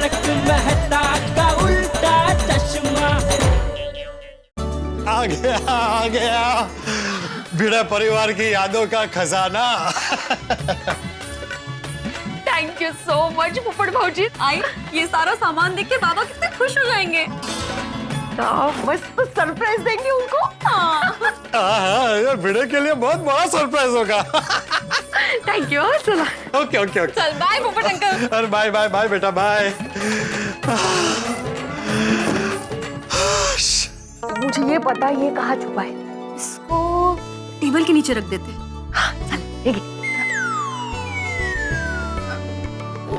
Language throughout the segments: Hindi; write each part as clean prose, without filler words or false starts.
तारक मेहता का उल्टा चश्मा। आ गया भिड़ा परिवार की यादों का खजाना। थैंक यू सो मच पोपट भाऊजी। आई ये सारा सामान देख के बाबा कितने खुश हो जाएंगे। मस्त सरप्राइज देंगे उनको। हाँ, भिड़े के लिए बहुत बड़ा सरप्राइज होगा। Thank you. चलो ओके ओके ओके। चल बाय पोपट अंकल। अरे बाय बाय बाय बेटा बाय। मुझे ये पता है ये कहाँ छुपा है। इसको टेबल के नीचे रख देते हैं। हाँ, चल ठीक है।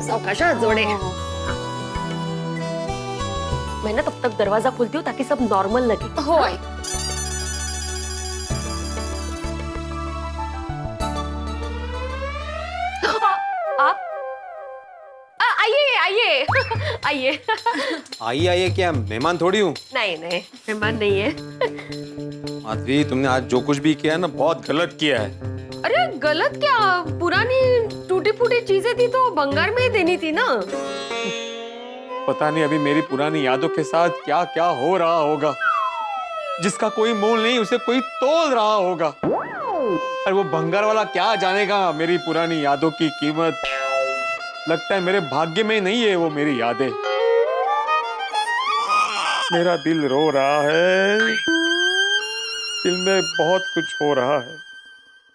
सावकाश जोड़े। मैं ना तब तक दरवाजा खोलती हूँ ताकि सब नॉर्मल लगे। हो आई। आप आइए आइए आइए। आइए आइए, क्या मेहमान थोड़ी हूँ। नहीं नहीं मेहमान नहीं है। माधवी, तुमने आज जो कुछ भी किया है ना, बहुत गलत किया है। अरे गलत क्या, पुरानी टूटी फूटी चीजें थी तो भंगार में ही देनी थी ना। पता नहीं अभी मेरी पुरानी यादों के साथ क्या क्या हो रहा होगा। जिसका कोई मोल नहीं उसे कोई तोल रहा होगा। और वो भंगार वाला क्या जानेगा मेरी पुरानी यादों की कीमत। लगता है मेरे भाग्य में नहीं है वो मेरी यादें। मेरा दिल रो रहा है, दिल में बहुत कुछ हो रहा है।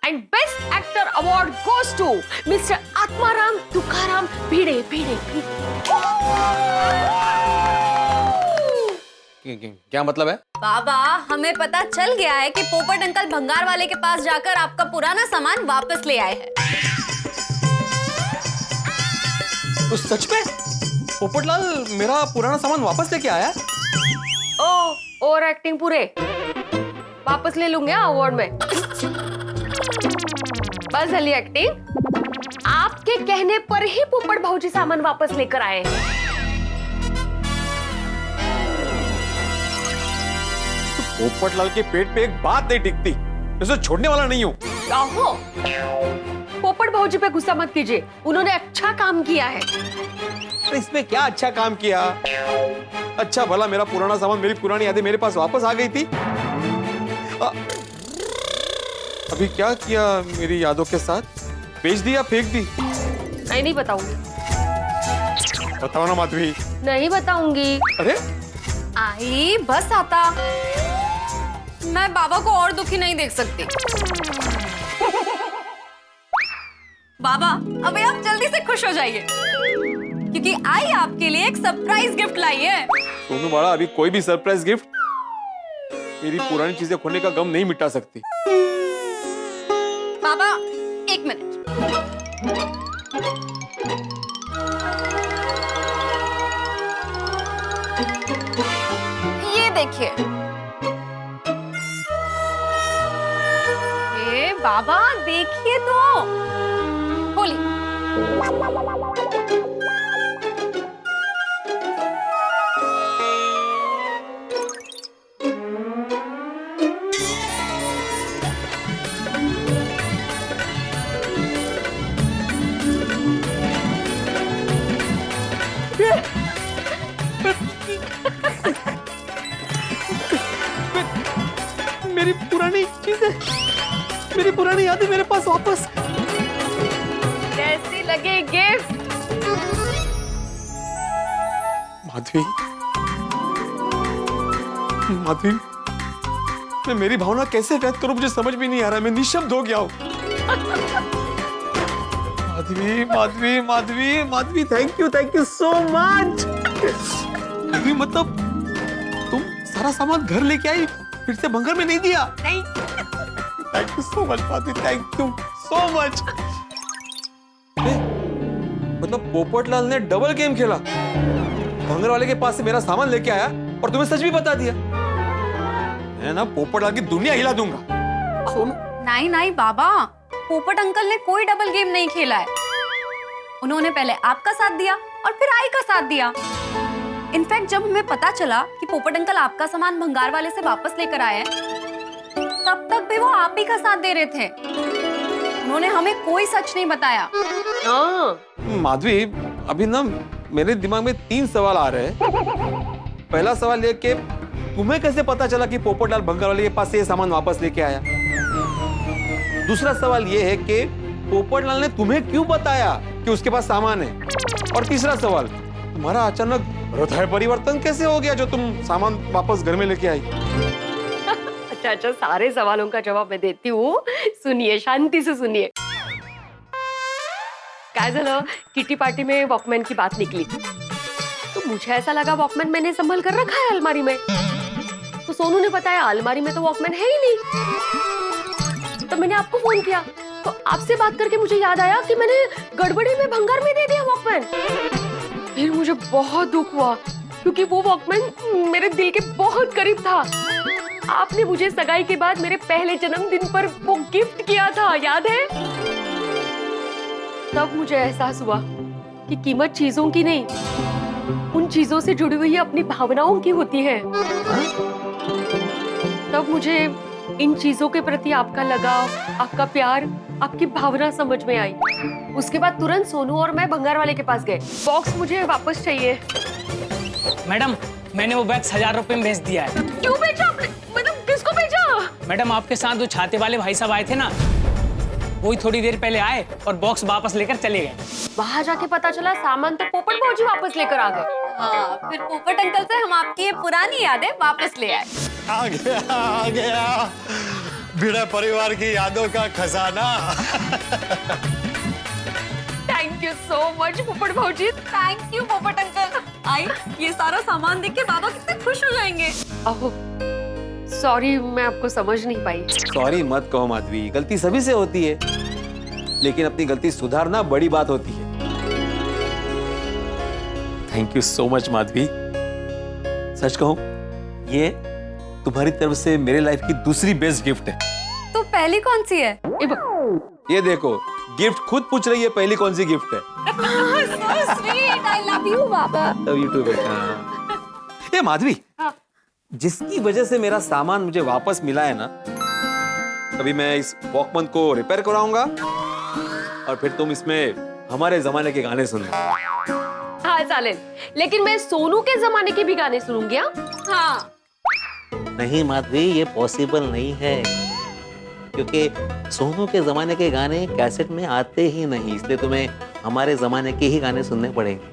And best actor award goes to mister Atmaram Tukaram Bhide Bhide. क्या मतलब है? बाबा, हमें पता चल गया है कि पोपट अंकल भंगार वाले के पास जाकर आपका पुराना सामान वापस ले आए हैं। तो सच में पोपटलाल मेरा पुराना सामान वापस लेके आया? ओ और एक्टिंग पूरे वापस ले लूंगे अवार्ड में। बस हली एक्टिंग। आपके कहने पर ही पोपट भाऊजी सामान वापस लेकर आए हैं। पोपटलाल के पेट पे एक बात नहीं टिकती, उसे छोड़ने वाला नहीं हूँ। आहो, पोपट भाऊजी पे गुस्सा मत कीजिए, उन्होंने अच्छा काम किया है। तो इसमें क्या अच्छा काम किया? अच्छा भला मेरा पुराना सामान, मेरी पुरानी यादें मेरे पास वापस आ गई थी। अभी क्या किया मेरी यादों के साथ? बेच दिया, फेंक दी? नहीं बताऊंगी। बताओ ना माधवी। नहीं बताऊंगी। अरे आई बस आता, मैं बाबा को और दुखी नहीं देख सकती। बाबा अबे आप जल्दी से खुश हो जाइए, क्योंकि आई आपके लिए एक सरप्राइज गिफ्ट लाई है। सोनू बाड़ा, अभी कोई भी सरप्राइज गिफ्ट मेरी पुरानी चीजें खोने का गम नहीं मिटा सकती। बाबा एक मिनट। ये देखिए। ए बाबा देखिए तो, खोली। मेरी पुरानी चीजें, मेरी पुरानी यादें मेरे पास वापस। कैसी लगे गिफ्ट? माधवी, माधवी, मैं मेरी भावना कैसे व्यक्त करूं मुझे समझ भी नहीं आ रहा। मैं निशब्द हो गया हूं। Madhavi, Madhavi, Madhavi, Madhavi, thank you so much. Madhavi, मतलब तुम सारा सामान घर लेके आई, फिर से भंगार में नहीं दिया? नहीं। Thank you so much Madhavi, thank you so much. मतलब पोपटलाल ने डबल गेम खेला, भंगार वाले के पास से मेरा सामान लेके आया और तुम्हें सच भी बता दिया। मैं ना पोपटलाल की दुनिया हिला दूंगा। नहीं नहीं बाबा, पोपट अंकल ने कोई डबल गेम नहीं खेला है। उन्होंने पहले आपका साथ दिया और फिर आई का साथ दिया। इनफैक्ट जब हमें पता चला कि पोपट अंकल आपका सामान भंगार वाले से वापस लेकर आए हैं, तब तक भी वो आप ही का साथ दे रहे थे। उन्होंने हमें कोई सच नहीं बताया। हाँ। माधवी, अभी ना मेरे दिमाग में 3 सवाल आ रहे हैं। पहला सवाल ये कि तुम्हें कैसे पता चला कि पोपटलाल भंगारवाले के पास से ये सामान वापस लेके आया? दूसरा सवाल ये है कि पोपटलाल ने तुम्हें क्यों बताया कि उसके पास सामान है? और तीसरा सवाल, तुम्हारा अचानक हृदय परिवर्तन कैसे हो गया जो तुम सामान वापस घर में लेके आई? अच्छा, सारे सवालों का जवाब मैं देती हूँ। सुनिए, शांति से सुनिए। काय झालं, किटी पार्टी में वॉकमैन की बात निकली तो मुझे ऐसा लगा वॉकमैन मैंने संभल कर रखा है अलमारी में। तो सोनू ने बताया अलमारी में तो वॉकमैन है ही नहीं। तो मैंने आपको फोन किया, तो आपसे बात करके मुझे याद आया कि मैंने गड़बड़ी में भंगार में दे दिया वॉकमैन। फिर मुझे बहुत दुख हुआ क्योंकि वो वॉकमैन मेरे दिल के बहुत करीब था। आपने मुझे सगाई के बाद मेरे पहले जन्मदिन पर वो गिफ्ट किया था, याद है? तब मुझे एहसास हुआ कि कीमत चीजों की नहीं, उन चीजों से जुड़ी हुई अपनी भावनाओं की होती है। तब मुझे इन चीजों के प्रति आपका लगाव, आपका प्यार, आपकी भावना समझ में आई। उसके बाद तुरंत सोनू और मैं भंगार वाले के पास गए। बॉक्स मुझे वापस चाहिए। मैडम, मैंने वो बैग 1000 रुपए में बेच दिया है। क्यों बेचा आपने? मतलब किसको बेचा? मैडम, आपके साथ वो छाते वाले भाई साहब आए थे ना, वही थोड़ी देर पहले आए और बॉक्स वापस लेकर चले गए। वहां जाके पता चला सामान तो पोपट भौजी वापस लेकर आ गए। हाँ, फिर पोपट अंकल से हम आपकी ये पुरानी यादें वापस ले आए। आ गया भिड़ा परिवार की यादों का खजाना। थैंक यू सो मच पोपट भौजी। थैंक यू पोपट अंकल। आई, ये सारा सामान देख के बाबा कितने खुश हो जाएंगे। ओह, सॉरी, मैं आपको समझ नहीं पाई। सॉरी मत कहो माधवी, गलती सभी से होती है, लेकिन अपनी गलती सुधारना बड़ी बात होती है। Thank you so much Madhavi. सच कहूं, ये तुम्हारी तरफ से मेरे लाइफ की दूसरी बेस्ट गिफ्ट है। तो पहली कौन सी है? ये देखो, गिफ्ट खुद पूछ रही है पहली कौन सी गिफ्ट है। So sweet, I love you, Baba. Love you too, बेटा। ये माधवी, जिसकी वजह से मेरा सामान मुझे वापस मिला है ना, अभी मैं इस वॉकमैन को रिपेयर कराऊंगा और फिर तुम इसमें हमारे जमाने के गाने सुनना। हाँ चालेल, लेकिन मैं सोनू के जमाने के भी गाने सुनूंगी। हाँ। नहीं माधवी, ये पॉसिबल नहीं है, क्योंकि सोनू के जमाने के गाने कैसेट में आते ही नहीं, इसलिए तुम्हें हमारे जमाने के ही गाने सुनने पड़ेंगे।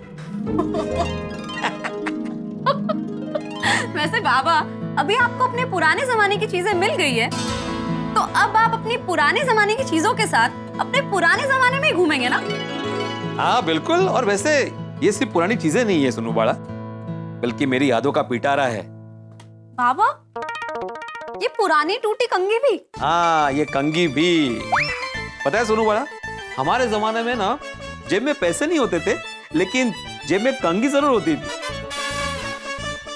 वैसे बाबा, अभी आपको अपने पुराने जमाने की चीजें मिल गई है, तो अब आप अपनी पुराने जमाने की चीजों के साथ अपने पुराने जमाने में ही घूमेंगे ना? हाँ बिल्कुल। और वैसे ये सिर्फ पुरानी चीजें नहीं है सोनू बाड़ा, बल्कि मेरी यादों का पिटारा है। बाबा, ये पुरानी टूटी कंघी भी? हाँ, ये कंघी भी। पता है सोनू बाड़ा, हमारे जमाने में ना जेब में पैसे नहीं होते थे, लेकिन जेब में कंघी जरूर होती थी।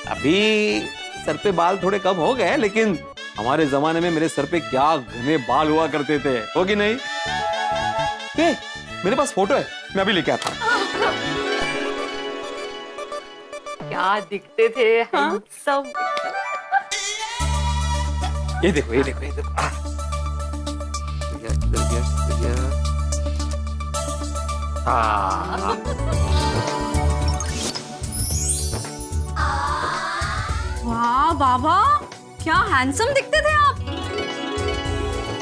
अभी सर पे बाल थोड़े कम हो गए, लेकिन हमारे जमाने में मेरे सर पे क्या घने बाल हुआ करते थे, हो कि नहीं? मेरे पास फोटो है, मैं अभी लेके आता हूँ। क्या दिखते थे हैंडसम। ये देखो, ये देखो, ये देखो। इधर गया। वाह बाबा, क्या हैंडसम दिखते थे आप।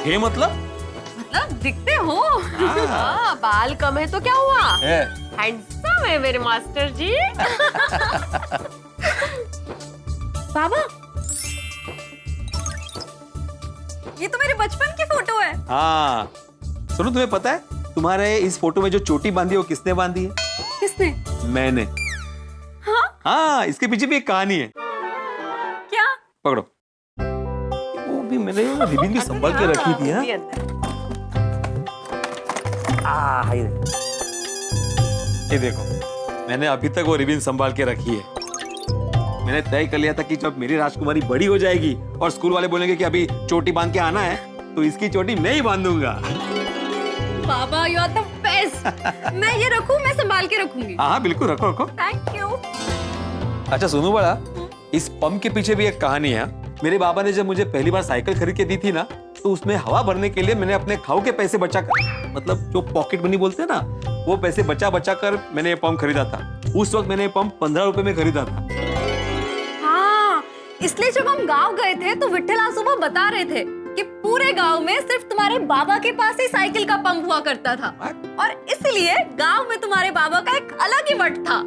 ये मतलब दिखते हो। हाँ, बाल कम है तो क्या हुआ, है। हैंडसम है मेरे मास्टर जी। बाबा, ये तो मेरे बचपन की फोटो है। हाँ सुनो, तुम्हें पता है तुम्हारे इस फोटो में जो चोटी बांधी है वो किसने बांधी है? किसने? मैंने। हाँ, इसके पीछे भी एक कहानी है। क्या? पकड़ो, वो भी मैंने रिबन भी संभाल के रखी थी। हाँ? ये देखो, मैंने अभी तक वो रिबन संभाल के रखी है। मैंने तय कर लिया था कि जब मेरी राजकुमारी बड़ी हो जाएगी और स्कूल वाले बोलेंगे कि अभी चोटी बांध के आना है, तो इसकी चोटी मैं ही बांधूंगा। बाबा, यू आर द बेस्ट। मैं ये रखूं, मैं संभाल के रखूंगी। हाँ बिल्कुल, रखो रखो। Thank you. अच्छा सुनो बड़ा, इस पंप के पीछे भी एक कहानी है। मेरे बाबा ने जब मुझे पहली बार साइकिल खरीद के दी थी ना, तो उसमें हवा भरने के लिए मैंने अपने खाऊ के पैसे बचा कर, मतलब जो पॉकेट मनी बोलते हैं ना, वो पैसे बचा बचा कर मैंने ये पंप खरीदा था। उस वक्त मैंने पंप 15 रुपए में खरीदा था। हाँ, इसलिए जब हम गांव गए थे तो विट्ठल आज सुबह बता रहे थे कि पूरे गांव में सिर्फ तुम्हारे बाबा के पास ही साइकिल का पंप हुआ करता था और इसलिए गांव में तुम्हारे बाबा का एक अलग ही वट था।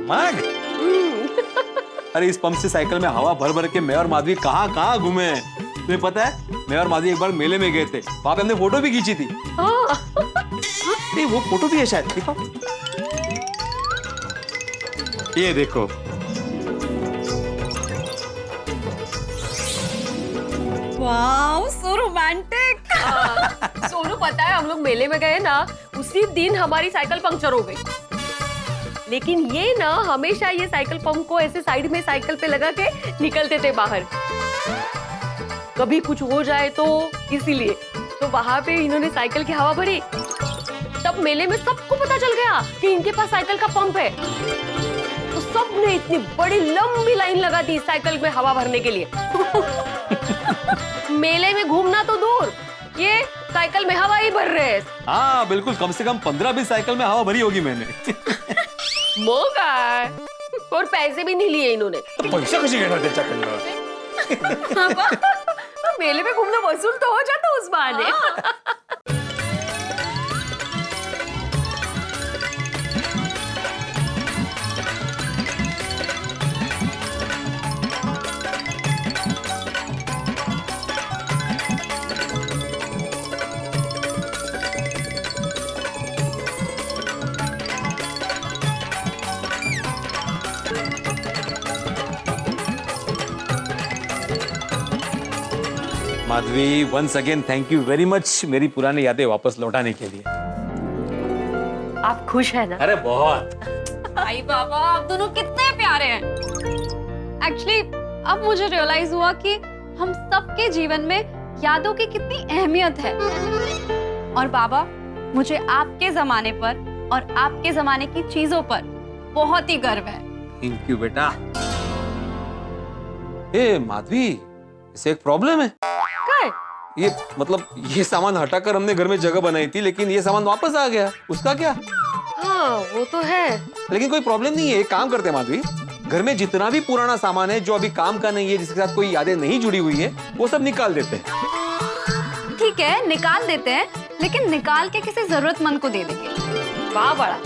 अरे इस पंप से साइकिल में हवा भर भर के मैं और माधवी कहाँ कहाँ घूमे हैं। तुम्हें पता है, मैं और माधवी एक बार मेले में गए थे, वहां पे हमने फोटो भी खींची थी। नहीं, वो फोटो भी है शायद, देखो। ये देखो। Wow, so romantic. सोनू पता है हम लोग मेले में गए ना, उसी दिन हमारी साइकिल पंक्चर हो गई। लेकिन ये ना हमेशा ये साइकिल पंप को ऐसे साइड में साइकिल पे लगा के निकलते थे बाहर, कभी कुछ हो जाए तो इसीलिए। तो वहां पे इन्होंने साइकिल की हवा भरी, तब मेले में सबको पता चल गया कि इनके पास साइकिल का पंप है। तो सबने इतनी बड़ी लंबी लाइन लगा दी साइकिल में हवा भरने के लिए। मेले में घूमना तो दूर, ये साइकिल में हवा ही भर रहे हैं। हाँ बिल्कुल, कम से कम 15-20 साइकिल में हवा भरी होगी मैंने। मौका और पैसे भी नहीं लिए इन्होंने। तो पैसा कशी घेणार त्याच्याकडनं? मेले में घूमना वसूल तो हो जाता उस बहाने। Madhavi, once again thank you very much मेरी पुरानी यादें वापस लौटाने के लिए। आप खुश है ना? अरे बहुत। भाई बाबा, आप दोनों कितने प्यारे हैं। एक्चुअली अब मुझे रियलाइज हुआ कि हम सबके जीवन में यादों की कितनी अहमियत है। और बाबा, मुझे आपके जमाने पर और आपके जमाने की चीजों पर बहुत ही गर्व है। थैंक यू बेटा। ए माधवी, इसे एक प्रॉब्लम है। ये मतलब ये सामान हटाकर हमने घर में जगह बनाई थी, लेकिन ये सामान वापस आ गया, उसका क्या? हाँ वो तो है। लेकिन कोई प्रॉब्लम नहीं है, एक काम करते हैं माधवी, घर में जितना भी पुराना सामान है जो अभी काम का नहीं है, जिसके साथ कोई यादें नहीं जुड़ी हुई है, वो सब निकाल देते हैं। ठीक है, निकाल देते हैं, लेकिन निकाल के किसी जरूरतमंद को दे देंगे। वाह बड़ा।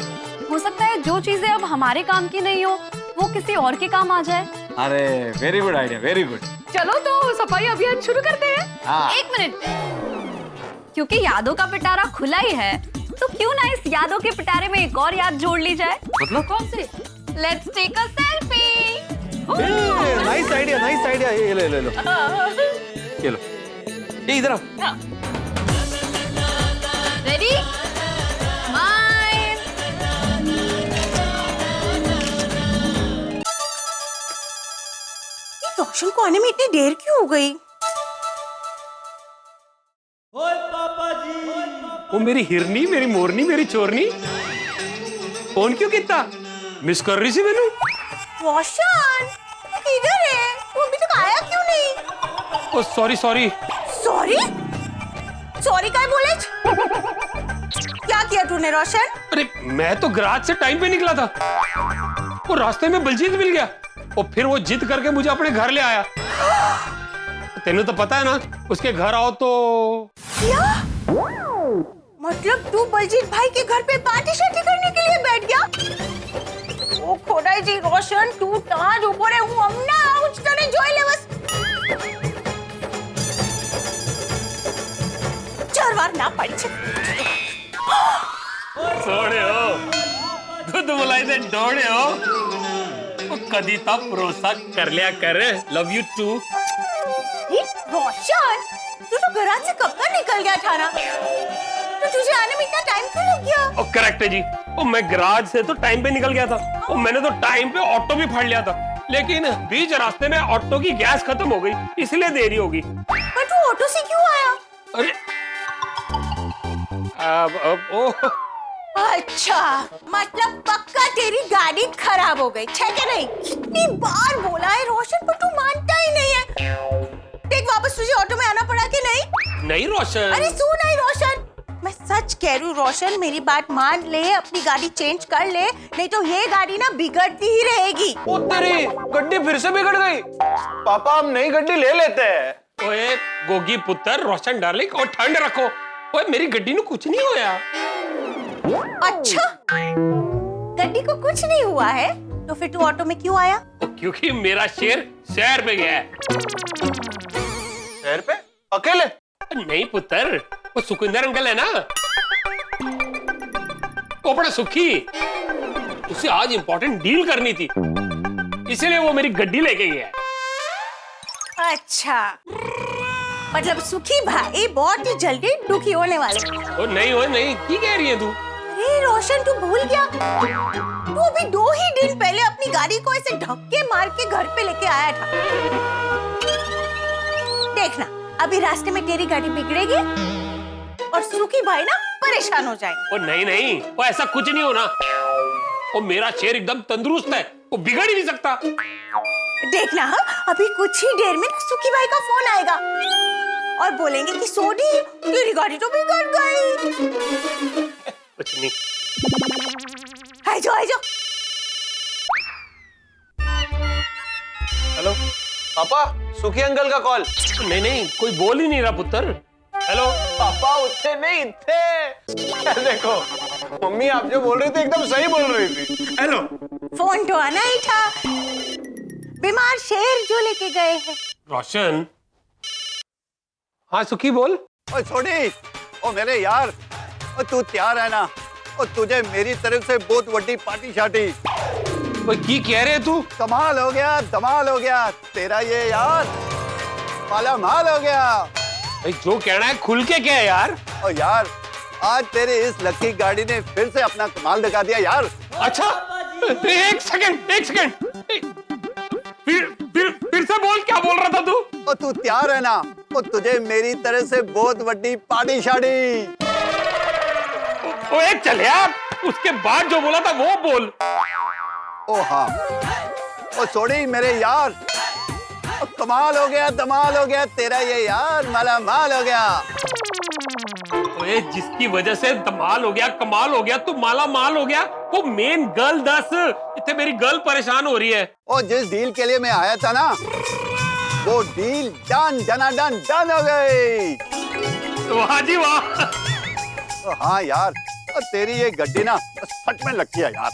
हो सकता है जो चीजें अब हमारे काम की नहीं हो वो किसी और के काम आ जाए। अरे very good idea, very good. चलो तो सफाई अभियान शुरू करते हैं। हाँ। एक मिनट, क्योंकि यादों का पिटारा खुला ही है, तो क्यों ना इस यादों के पिटारे में एक और याद जोड़ ली जाए। मतलब? कौन सी? Let's take a selfie. Nice idea, nice idea. ये लो, ले लो, ये लो, ये इधर आओ। रेडी, रोशन को आने में इतनी देर क्यों हो गई? वो मेरी हिरनी, मेरी मोरनी, मेरी चोरनी, फोन क्यों कितना मिस कर रही थी मैनू? रोशन किधर है? वो अभी तक आया क्यों नहीं? ओ सॉरी सॉरी। सॉरी? सॉरी क्या बोले? क्या किया तूने रोशन? अरे मैं तो गराज से टाइम पे निकला था, वो रास्ते में बलजीत मिल गया और फिर वो जिद करके मुझे अपने घर ले आया। तेनू तो पता है ना, उसके घर आओ तो। क्या? मतलब तू बलजीत भाई के घर पे पार्टी शार्टी करने के लिए बैठ गया? ओ खोदाई जी रोशन, तू ताज ऊपर है, હું હમણાં આવું જ તને જોઈ લે બસ. ચાર વાર ના પાડી છે. सोड्यो दूध मलाई से डोड्यो कधी ता भरोसा करल्या कर लव यू टू रोशन, तू तो गराज से कब का निकल गया था ना, तो तुझे आने में इतना टाइम क्यों लग गया? ओ करेक्ट है जी, ओ मैं गराज से तो टाइम पे निकल गया था, ओ मैंने तो टाइम पे ऑटो भी फाड़ लिया था, लेकिन बीच रास्ते में ऑटो की गैस खत्म हो गई, इसलिए देरी होगी। पर तू ऑटो से क्यों आया? अरे अब ओ अच्छा, मतलब पक्का तेरी गाड़ी खराब हो गई, है क्या नहीं? कितनी बार बोला है रोशन, पर तू मानता ही नहीं है। देख वापस तुझे ऑटो में आना पड़ा कि नहीं? नहीं रोशन। अरे सुन नहीं रोशन, मैं मैं सच कह रही हूँ रोशन, मेरी बात मान ले, अपनी गाड़ी चेंज कर ले, नहीं तो ये गाड़ी ना बिगड़ती ही रहेगी। ओ तेरी गड्डी फिर से बिगड़ गई। पापा हम नई गड्डी ले लेते हैं। ओए गोगी पुत्र, रोशन डार्लिंग, और ठंड रखो। ओए मेरी गड्डी ਨੂੰ कुछ नहीं होया। अच्छा, गड्डी को कुछ नहीं हुआ है तो फिर तू ऑटो में क्यों आया? क्योंकि मेरा शेर शहर पे गया है। शहर पे अकेले? नहीं पुत्र, वो सुखविंदर अंकल है ना, वो बड़ा सुखी, उसे आज इंपॉर्टेंट डील करनी थी, इसलिए वो मेरी गड्डी लेके गया है। अच्छा, मतलब सुखी भाई बहुत ही जल्दी दुखी होने वाले। ओ नहीं, की कह रही है तू? अरे रोशन, तू भूल गया? तू अभी 2 ही दिन पहले अपनी गाड़ी को ऐसे धक्के मार के घर पे लेके आया था। देखना, अभी रास्ते में तेरी गाड़ी बिगड़ेगी और सुखी भाई ना परेशान हो जाएंगे। ओ नहीं, वो ऐसा कुछ नहीं होना। वो मेरा शेर एकदम तंदुरुस्त है, वो बिगड़ ही नहीं सकता। देखना, हाँ, अभी कुछ ही देर में ना सुखी भाई का फोन आएगा और बोलेंगे कि सोडी तेरी गाड़ी तो बिगड़ गई। कुछ नहीं। आ जाओ। हेलो पापा, सुखी अंकल का कॉल। नहीं, कोई बोल ही नहीं रहा पुत्र। हेलो पापा, उठे नहीं थे। देखो मम्मी आप जो बोल रही थी एकदम सही बोल रही थी। हेलो, फोन तो आना ही था, बीमार शेर जो लेके गए हैं। रोशन, हाँ सुखी बोल। ओए छोड़ी, ओ मेरे यार, ओ तू तैयार है ना? ओ तुझे मेरी तरफ से बहुत बड़ी पार्टी शार्टी। ओए की कह रहे तू? कमाल हो गया, धमाल हो गया, तेरा ये यार माला माल हो गया। भाई जो कहना है खुल के क्या है यार? ओ यार, आज तेरे इस लकी गाड़ी ने फिर से अपना कमाल दिखा दिया यार। अच्छा, एक सेकंड, फिर से बोल, क्या बोल रहा था तू? ओ तू तैयार है ना? ओ तुझे मेरी तरफ से बहुत बड़ी पार्टी शार्टी। ओए चल यार, उसके बाद जो बोला था वो बोल। ओ हाँ, ओ छोड़ी मेरे यार, ओ कमाल हो गया, धमाल हो गया, तेरा ये यार माला माल हो गया। ओए जिसकी वजह से धमाल हो गया, कमाल हो गया, तू माला माल हो गया, वो मेन गर्ल दस। इतने मेरी गर्ल परेशान हो रही है। और जिस डील के लिए मैं आया था ना, वो डील डन हो गई। वाह जी वाह। तो हाँ यार, और तेरी ये गड्डी ना सच में लकी है यार।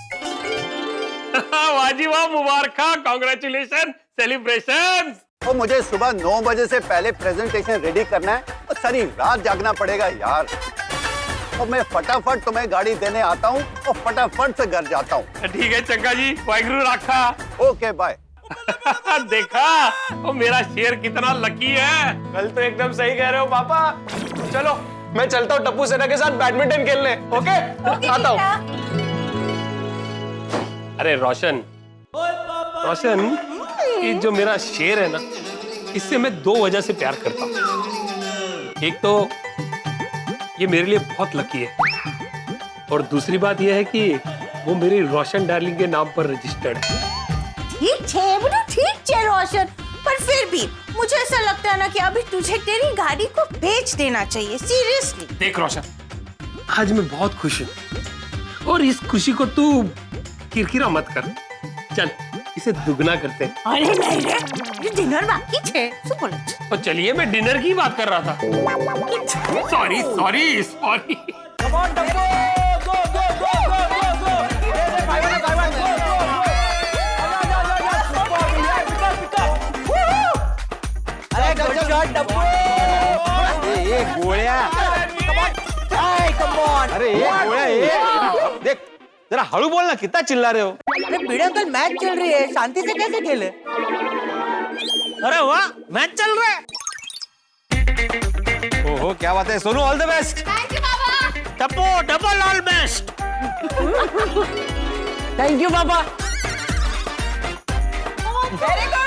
वाह जी वाह, मुबारक, कांग्रेचुलेशन, सेलिब्रेशन। और मुझे सुबह 9 बजे से पहले प्रेजेंटेशन रेडी करना है और सारी रात जागना पड़ेगा यार। और मैं फटाफट तुम्हें गाड़ी देने आता हूँ और फटाफट से घर जाता हूँ। ठीक है चंगा जी, वाहिगुरु राखा। Okay bye. देखा, वो मेरा शेर कितना लकी है। कल तो एकदम सही कह रहे हो पापा। चलो मैं चलता हूँ टप्पू सेना के साथ बैडमिंटन खेलने। ओके, आता हूँ। अरे रोशन, ये जो मेरा शेर है ना, इससे मैं 2 वजह से प्यार करता हूँ। एक तो ये मेरे लिए बहुत लकी है, और दूसरी बात यह है कि वो मेरी रोशन डार्लिंग के नाम पर रजिस्टर्ड है। ठीक है रोशन, पर फिर भी मुझे ऐसा लगता है ना कि अभी तुझे तेरी गाड़ी को बेच देना चाहिए, सीरियसली। देख रोशन, आज मैं बहुत खुश हूँ, और इस खुशी को तू किरकिरा मत कर। चल इसे दुगना करते हैं। अरे नहीं रे, डिनर बाकी छे। तो चलिए, मैं डिनर की बात कर रहा था। सॉरी। ये गोळ्या, अरे ये गोळ्या, ये देख जरा हळू बोल ना, कितना चिल्ला रहे हो? अरे भिड़े अंकल, मैच चल रही है, शांति से कैसे खेले? अरे वाह, मैच चल रहा है। ओहो क्या बात है, Sonu all the best. Thank you Baba. Tappu double all best. Thank you Baba. Very good.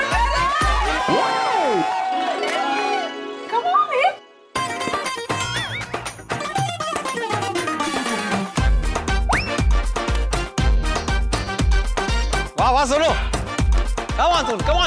वाह सोनू, come on,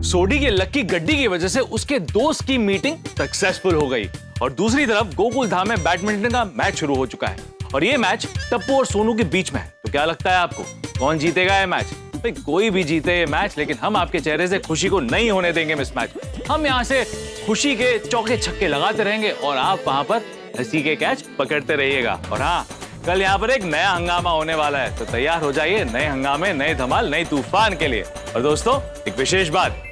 सोडी के लकी गड्डी की वजह से उसके दोस्त की मीटिंग सक्सेसफुल हो गई और दूसरी तरफ गोकुल धाम में बैडमिंटन का मैच शुरू हो चुका है और ये मैच टप्पू और सोनू के बीच में है। तो क्या लगता है आपको कौन जीतेगा ये मैच? भाई कोई भी जीते ये मैच, लेकिन हम आपके चेहरे से खुशी को नहीं होने देंगे मिस मैच। हम यहाँ से खुशी के चौके छक्के लगाते रहेंगे और आप वहां पर हंसी के कैच पकड़ते रहिएगा। और हाँ, कल यहाँ पर एक नया हंगामा होने वाला है, तो तैयार हो जाइए नए हंगामे, नए धमाल, नए तूफान के लिए। और दोस्तों एक विशेष बात,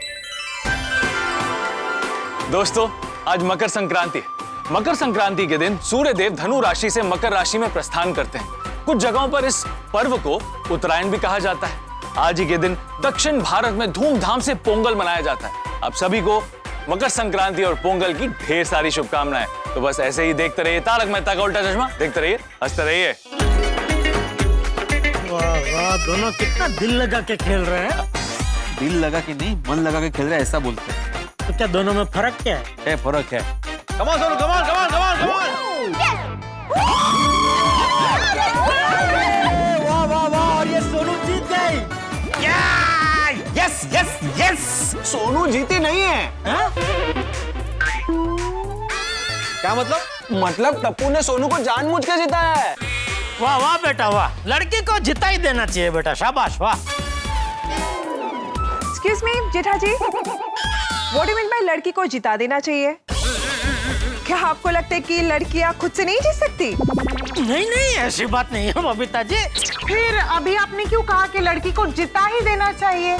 दोस्तों आज मकर संक्रांति है। मकर संक्रांति के दिन सूर्य देव धनु राशि से मकर राशि में प्रस्थान करते हैं। कुछ जगहों पर इस पर्व को उत्तरायण भी कहा जाता है। आज ही के दिन दक्षिण भारत में धूमधाम से पोंगल मनाया जाता है। आप सभी को मकर संक्रांति और पोंगल की ढेर सारी शुभकामनाएं। तो बस ऐसे ही देखते रहिए तारक मेहता का उल्टा चश्मा, देखते रहिए, हंसते रहिए। वाह वाह, दोनों कितना दिल लगा के खेल रहे हैं। दिल लगा के नहीं, मन लगा के खेल रहे हैं, ऐसा बोलते हैं। तो क्या दोनों में फर्क क्या है? फर्क है। Come on Sonu, come on, come on, come on, come on. वाह वाह वाह, और ये सोनू जीत गई। यस यस यस, सोनू जीती नहीं है। क्या मतलब? मतलब टप्पू ने सोनू को जानबूझ के जिताया है। वाह वाह बेटा वाह, लड़की को जिता ही देना चाहिए बेटा, शाबाश वाह। Excuse me Jetha ji, what do mean by लड़की को जिता देना चाहिए? क्या आपको लगता है कि लड़कियां खुद से नहीं जीत सकती? नहीं नहीं, ऐसी बात नहीं है बबीता जी। फिर अभी आपने क्यों कहा कि लड़की को जिता ही देना चाहिए?